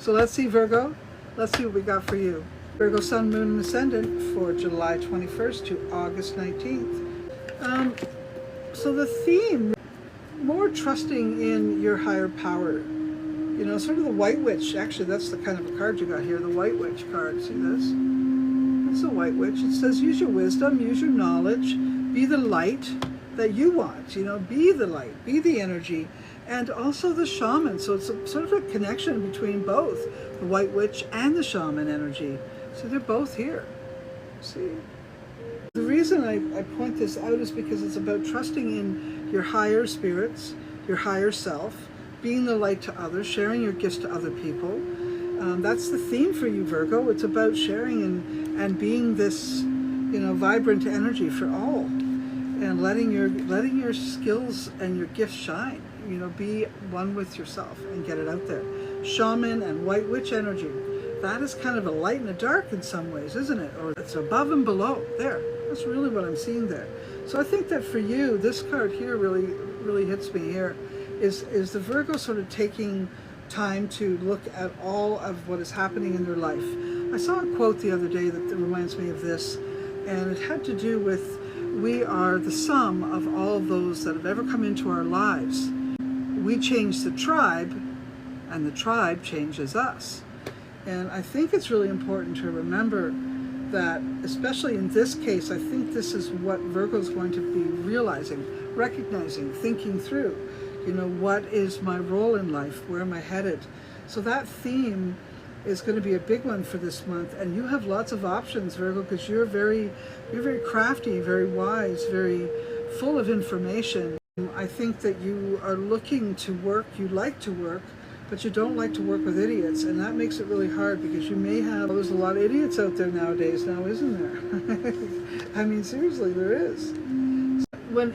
So let's see, Virgo. Let's see what we got for you. Virgo Sun, Moon, and Ascendant for July 21st to August 19th. So the theme, more trusting in your higher power. You know, sort of the White Witch. Actually, that's the kind of a card you got here, the White Witch card. See this? It's the White Witch. It says use your wisdom, use your knowledge, be the light that you want. You know, be the light, be the energy. And also the shaman. So it's sort of a connection between both the White Witch and the shaman energy. So they're both here. See? The reason I point this out is because it's about trusting in your higher spirits, your higher self, being the light to others, sharing your gifts to other people. That's the theme for you, Virgo. It's about sharing and being this, you know, vibrant energy for all, and letting your skills and your gifts shine. You know, be one with yourself and get it out there. Shaman and White Witch energy. That is kind of a light and a dark in some ways, isn't it? Or it's above and below. There. That's really what I'm seeing there. So I think that for you, this card here really hits me here. Is the Virgo sort of taking time to look at all of what is happening in their life. I saw a quote the other day that reminds me of this, and it had to do with we are the sum of all of those that have ever come into our lives. We change the tribe, and the tribe changes us. And I think it's really important to remember that, especially in this case, I think this is what Virgo's going to be realizing, recognizing, thinking through. You know, what is my role in life? Where am I headed? So that theme is going to be a big one for this month. And you have lots of options, Virgo, because you're very crafty, very wise, very full of information. I think that you are looking to work, you like to work, but you don't like to work with idiots, and that makes it really hard because you may have, there's a lot of idiots out there nowadays now, isn't there? I mean, seriously, there is.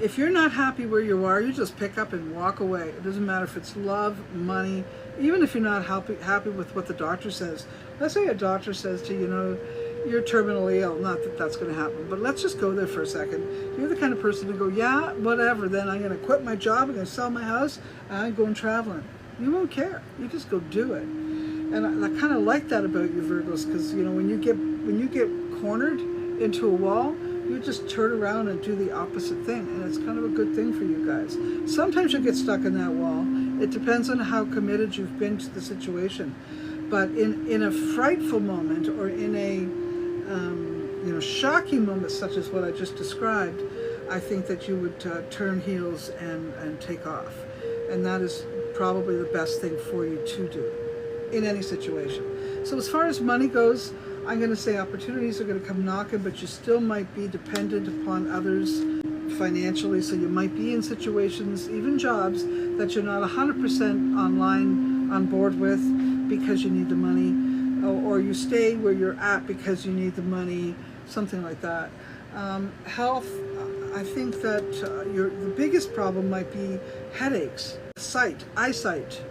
If you're not happy where you are, you just pick up and walk away. It doesn't matter if it's love, money, even if you're not happy with what the doctor says. Let's say a doctor says to you, you know, you're terminally ill. Not that that's going to happen, but let's just go there for a second. You're the kind of person to go, yeah, whatever, then I'm going to quit my job, I'm going to sell my house, I'm going traveling. You won't care. You just go do it. And I kind of like that about you, Virgos, because, you know, when you get cornered into a wall, you just turn around and do the opposite thing, and it's kind of a good thing for you guys. Sometimes you'll get stuck in that wall. It depends on how committed you've been to the situation. But in a frightful moment, or in a you know, shocking moment such as what I just described, I think that you would turn heels and take off. And that is probably the best thing for you to do in any situation. So as far as money goes, I'm going to say opportunities are going to come knocking, but you still might be dependent upon others financially. So you might be in situations, even jobs, that you're not 100% on board with because you need the money, or you stay where you're at because you need the money, something like that. Health, I think that the biggest problem might be headaches, sight, eyesight,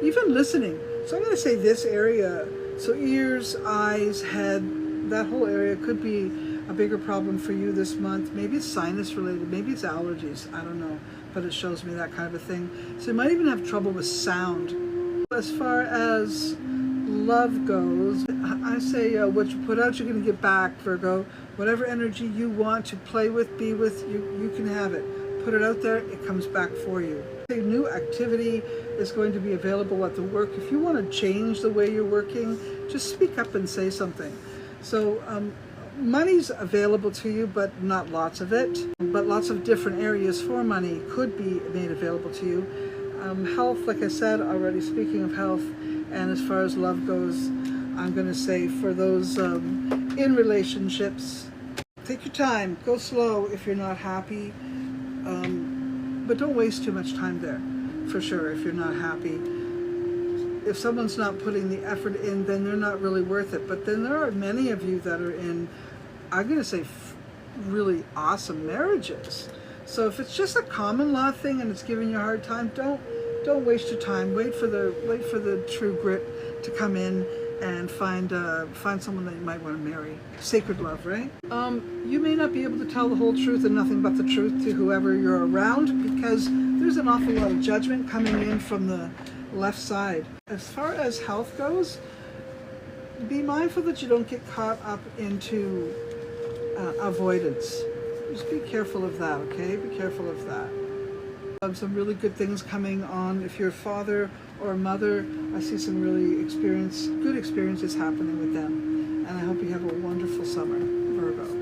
even listening. So I'm going to say this area, so ears, eyes, head, that whole area could be a bigger problem for you this month. Maybe it's sinus related, maybe it's allergies, I don't know, but it shows me that kind of a thing. So you might even have trouble with sound. As far as love goes, I say what you put out, you're going to get back, Virgo. Whatever energy you want to play with, be with, you can have it. Put it out there, it comes back for you. A new activity is going to be available at the work. If you want to change the way you're working, just speak up and say something. So money's available to you, but not lots of it. But lots of different areas for money could be made available to you. Health, like I said already, speaking of health, and as far as love goes, I'm going to say for those in relationships, take your time, go slow if you're not happy, but don't waste too much time there, for sure, if you're not happy. If someone's not putting the effort in, then they're not really worth it. But then there are many of you that are in, I'm going to say, really awesome marriages. So if it's just a common law thing and it's giving you a hard time, don't waste your time. Wait for the true grit to come in and find someone that you might want to marry. Sacred love, right? You may not be able to tell the whole truth and nothing but the truth to whoever you're around, because there's an awful lot of judgment coming in from the left side. As far as health goes, be mindful that you don't get caught up into avoidance. Just be careful of that, okay? Be careful of that. Some really good things coming on. If you're a father or a mother, I see some really good experiences happening with them. And I hope you have a wonderful summer, Virgo.